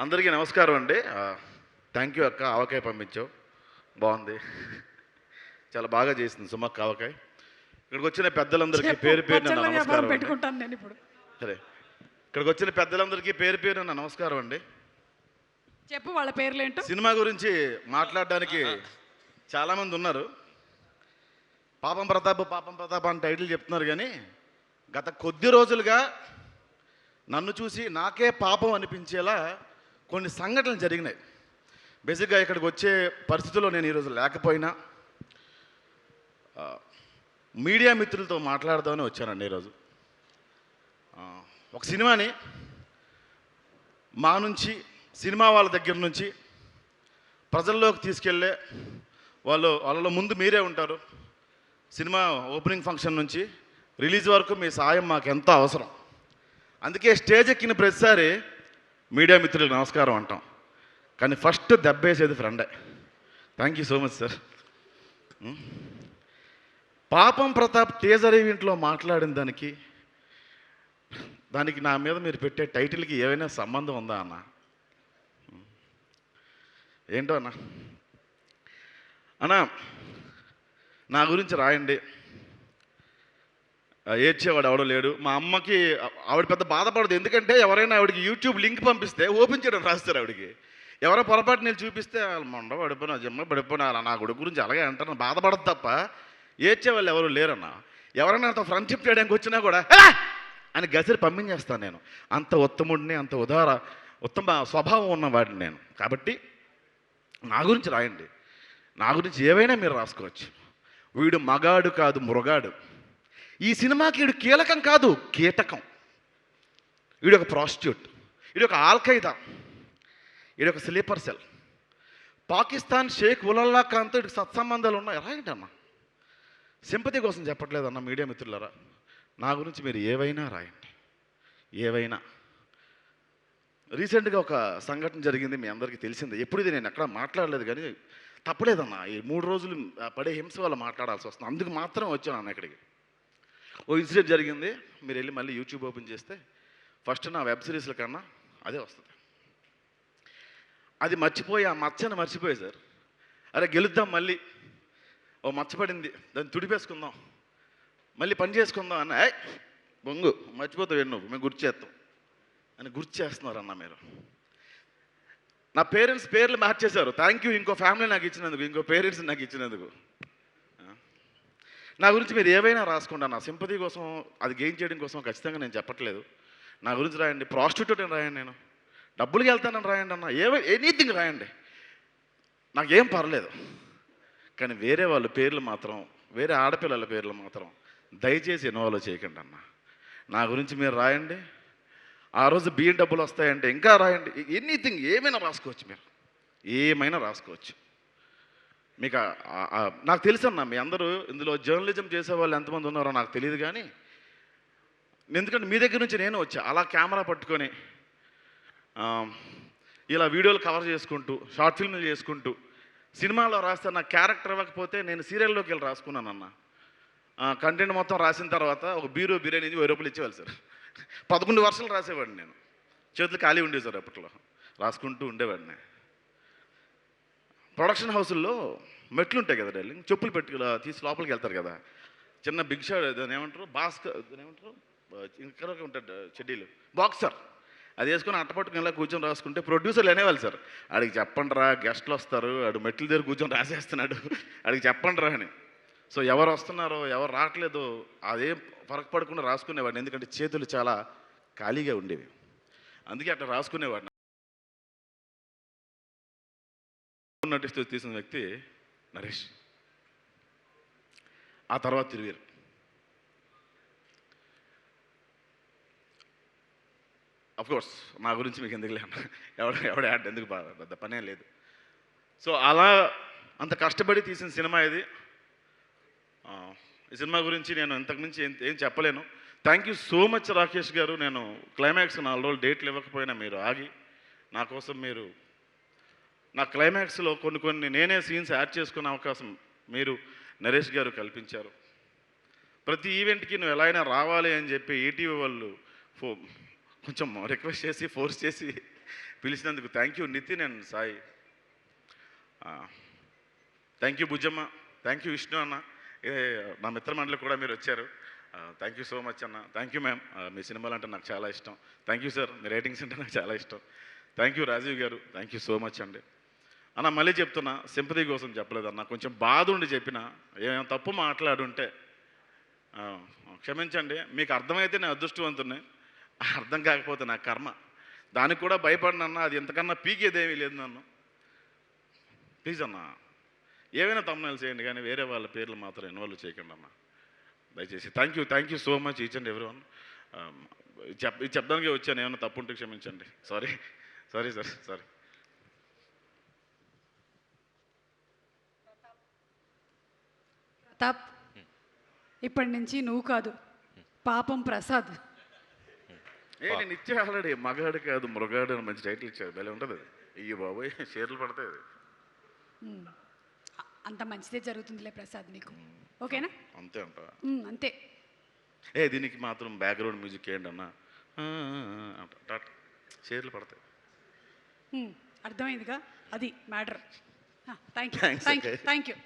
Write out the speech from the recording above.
అందరికీ నమస్కారం అండి. థ్యాంక్ యూ అక్క, ఆవకాయ పంపించావు, బాగుంది. చాలా బాగా చేసింది సుమక్క ఆవకాయ. ఇక్కడికి వచ్చిన పెద్దలందరికీ పేరు పేరున నా నమస్కారం అండి. పెట్టుకుంటాను నేను ఇప్పుడు. సరే, ఇక్కడికి వచ్చిన పెద్దలందరికీ పేరు పేరున నా నమస్కారం అండి. చెప్పు వాళ్ళ పేర్లేంటో. సినిమా గురించి మాట్లాడడానికి చాలామంది ఉన్నారు. పాపం ప్రతాప్ అని టైటిల్ చెప్తున్నారు, కానీ గత కొద్ది రోజులుగా నన్ను చూసి నాకే పాపం అనిపించేలా కొన్ని సంఘటనలు జరిగినాయి. బేసిక్గా ఇక్కడికి వచ్చే పరిస్థితుల్లో నేను ఈరోజు లేకపోయినా మీడియా మిత్రులతో మాట్లాడదామని వచ్చానండి ఈరోజు. ఒక సినిమాని మా నుంచి, సినిమా వాళ్ళ దగ్గర నుంచి ప్రజల్లోకి తీసుకెళ్ళే వాళ్ళలో ముందు మీరే ఉంటారు. సినిమా ఓపెనింగ్ ఫంక్షన్ నుంచి రిలీజ్ వరకు మీ సాయం మాకు ఎంతో అవసరం. అందుకే స్టేజ్ ఎక్కిన ప్రతిసారి మీడియా మిత్రులకు నమస్కారం అంటాం, కానీ ఫస్ట్ దెబ్బేసేది ఫ్రెండే. Thank you so much sir. పాపం ప్రతాప్ టీజర్ ఈవెంట్లో మాట్లాడిన దానికి నా మీద మీరు పెట్టే టైటిల్కి ఏమైనా సంబంధం ఉందా అన్న? ఏంటో అన్నా, నా గురించి రాయండి, ఏడ్చేవాడు ఎవడో లేడు. మా అమ్మకి ఆవిడ పెద్ద బాధపడదు, ఎందుకంటే ఎవరైనా ఆవిడకి యూట్యూబ్ లింక్ పంపిస్తే ఓపెన్ చేయడం రాస్తారు ఆవిడకి. ఎవరో పొరపాటు నేను చూపిస్తే వాళ్ళు మొండ పడిపోయినా జమ్మ పడిపోయినా నా కొడుకు గురించి అలాగే అంటారు, బాధపడదు తప్ప ఏడ్చేవాళ్ళు ఎవరు లేరన్నా. ఎవరైనా అంత ఫ్రెండ్షిప్ చేయడానికి వచ్చినా కూడా అని గసిరి పంపించేస్తాను నేను. అంత ఉత్తముడిని, అంత ఉత్తమ స్వభావం ఉన్నవాడిని నేను. కాబట్టి నా గురించి రాయండి, నా గురించి ఏవైనా మీరు రాసుకోవచ్చు. వీడు మగాడు కాదు, మృగాడు. ఈ సినిమాకి వీడు కీలకం కాదు, కీటకం. వీడు ఒక ప్రాస్టిట్యూట్, వీడు ఒక ఆల్ఖైదా, వీడు ఒక స్లీపర్ సెల్. పాకిస్తాన్ షేక్ ఉలల్లా ఖాన్తో వీడికి సత్సంబంధాలు ఉన్నాయి. రాయండి అన్న, సింపతి కోసం చెప్పట్లేదన్న. మీడియా మిత్రులరా, నా గురించి మీరు ఏవైనా రాయండి, ఏవైనా. రీసెంట్గా ఒక సంఘటన జరిగింది, మీ అందరికీ తెలిసిందే. ఎప్పుడు ఇది నేను ఎక్కడ మాట్లాడలేదు, కానీ తప్పలేదన్న. ఈ 3 రోజులు పడే హింస వల్ల మాట్లాడాల్సి వస్తుంది. అందుకు మాత్రం వచ్చాను అన్న ఇక్కడికి. ఓ ఇన్సిడెంట్ జరిగింది, మీరు వెళ్ళి మళ్ళీ యూట్యూబ్ ఓపెన్ చేస్తే ఫస్ట్ నా వెబ్ సిరీస్ల కన్నా అదే వస్తుంది. అది మర్చిపోయి, ఆ మచ్చని మర్చిపోయి సార్, అరే గెలుద్దాం, మళ్ళీ ఓ మచ్చపడింది, దాన్ని తుడిపేసుకుందాం, మళ్ళీ పని చేసుకుందాం అన్న. బొంగు మర్చిపోతావు నువ్వు, మేము గుర్తు చేస్తాం అని గుర్తు చేస్తున్నారన్న. మీరు నా పేరెంట్స్ పేర్లు మార్చేశారు. థ్యాంక్ యూ, ఇంకో ఫ్యామిలీ నాకు ఇచ్చినందుకు, ఇంకో పేరెంట్స్ నాకు ఇచ్చినందుకు. నా గురించి మీరు ఏవైనా రాసుకోండి అన్న, సింపతి కోసం, అది గెయిన్ చేయడం కోసం ఖచ్చితంగా నేను చెప్పట్లేదు. నా గురించి రాయండి, ప్రాస్టిట్యూట్ అని రాయండి, నేను డబ్బులకి వెళ్తానని రాయండి అన్న, ఎనీథింగ్ రాయండి, నాకేం పర్లేదు. కానీ వేరే వాళ్ళ పేర్లు మాత్రం, వేరే ఆడపిల్లల పేర్లు మాత్రం దయచేసి ఇన్వాల్వ్ చేయకండి అన్న. నా గురించి మీరు రాయండి. ఆ రోజు బియ్యం డబ్బులు వస్తాయంటే ఇంకా రాయండి. ఎనీథింగ్ ఏమైనా రాసుకోవచ్చు, మీరు ఏమైనా రాసుకోవచ్చు. మీకు నాకు తెలుసు అన్న, మీ అందరూ ఇందులో జర్నలిజం చేసే వాళ్ళు ఎంతమంది ఉన్నారో నాకు తెలియదు, కానీ ఎందుకంటే మీ దగ్గర నుంచి నేను వచ్చా, అలా కెమెరా పట్టుకొని ఇలా వీడియోలు కవర్ చేసుకుంటూ, షార్ట్ ఫిల్మ్లు చేసుకుంటూ, సినిమాలో రాస్తే నాకు క్యారెక్టర్ ఇవ్వకపోతే నేను సీరియల్లోకి వెళ్ళి రాసుకున్నాను అన్న. కంటెంట్ మొత్తం రాసిన తర్వాత ఒక బిర్యానీ 1000 రూపాయలు ఇచ్చేవాళ్ళు సార్. 11 వర్షాలు రాసేవాడిని నేను, చేతులు ఖాళీ ఉండేవి సార్, అప్పట్లో రాసుకుంటూ ఉండేవాడిని. ప్రొడక్షన్ హౌసుల్లో మెట్లు ఉంటాయి కదా డార్లింగ్, చెప్పులు పెట్టి తీసి లోపలికి వెళ్తారు కదా, చిన్న బిగ్ షాట్, దాని ఏమంటారు, ఏమంటారు, ఇంకా ఉంటాడు షెడ్యూల్, బాక్సర్, అది వేసుకొని అట్టపట్టుకుని ఇలా కూర్చొని రాసుకుంటే ప్రొడ్యూసర్లు అనేవాళ్ళు సార్, ఆడికి చెప్పండి రా, గెస్ట్లు వస్తారు, ఆడు మెట్ల దగ్గర కూర్చొని రాసేస్తున్నాడు, ఆడికి చెప్పండి రా అని. సో ఎవరు వస్తున్నారో ఎవరు రావట్లేదో అదేం ఫరక్ పడకుండా రాసుకునేవాడిని, ఎందుకంటే చేతులు చాలా ఖాళీగా ఉండేవి, అందుకే అట్లా రాసుకునేవాడిని. నటిస్తూ తీసిన వ్యక్తి నరేష్, ఆ తర్వాత తిరువీరు. అఫ్కోర్స్ నా గురించి మీకు ఎందుకు లేను, ఎవడ యాడ్ ఎందుకు పెద్ద పనే లేదు. సో అలా అంత కష్టపడి తీసిన సినిమా ఇది. ఈ సినిమా గురించి నేను ఇంతకుమించి ఏం చెప్పలేను. Thank you so much Rakesh గారు. నేను క్లైమాక్స్ 4 రోజులు డేట్లు ఇవ్వకపోయినా మీరు ఆగి నా కోసం, మీరు నా క్లైమాక్స్లో కొన్ని నేనే సీన్స్ యాడ్ చేసుకునే అవకాశం మీరు నరేష్ గారు కల్పించారు. ప్రతి ఈవెంట్కి నువ్వు ఎలా అయినా రావాలి అని చెప్పి ఈటీవీ వాళ్ళు కొంచెం రిక్వెస్ట్ చేసి, ఫోర్స్ చేసి పిలిచినందుకు thank you Nitin and Sai. Thank you Bujjamma, thank you Vishnu అన్న, నా మిత్రమండలి కూడా మీరు వచ్చారు. థ్యాంక్ యూ సో మచ్ అన్న. థ్యాంక్ యూ మ్యామ్, మీ సినిమాలు అంటే నాకు చాలా ఇష్టం. థ్యాంక్ యూ సార్, మీ రైటింగ్స్ అంటే నాకు చాలా ఇష్టం. థ్యాంక్ యూ రాజీవ్ గారు, థ్యాంక్ యూ సో మచ్ అండి. అన్న మళ్ళీ చెప్తున్నా, సింపతి కోసం చెప్పలేదన్న, కొంచెం బాధ ఉండి చెప్పిన, ఏమైనా తప్పు మాట్లాడుంటే క్షమించండి. మీకు అర్థమైతే నేను అదృష్టవంతుని, అర్థం కాకపోతే నా కర్మ. దానికి కూడా భయపడినన్నా, అది ఎంతకన్నా పీకేదేమీ లేదు నన్ను. ప్లీజ్ అన్న, ఏవైనా తమ్ముళ్ళు చేయండి కానీ వేరే వాళ్ళ పేర్లు మాత్రం ఇన్వాల్వ్ చేయకండి అన్న, దయచేసి. Thank you so much each and every one. ఇది చెప్పడానికి వచ్చాను, ఏమైనా తప్పు ఉంటే క్షమించండి. Sorry sir, sorry. ప్రతాప్, ఇప్పటి నుంచి నువ్వు కాదు, పాపం ప్రసాద్. నేను ఇచ్చే ఆల్రెడీ మగాడు కాదు మృగాడు అని మంచి టైటిల్ ఇచ్చారు, భలే ఉంటుంది అది. అయ్యో బాబోయ్, షేర్లు పడతాయి అది. అంత మంచిదే జరుగుతుందిలే ప్రసాద్ నీకు, ఓకేనా? అంతే అంట. అంతే. దీనికి మాత్రం బ్యాక్గ్రౌండ్ మ్యూజిక్ ఏంటన్నా అంట, షేర్లు పడతాయి. అర్థమైందిగా, అది మ్యాటర్. Thank you.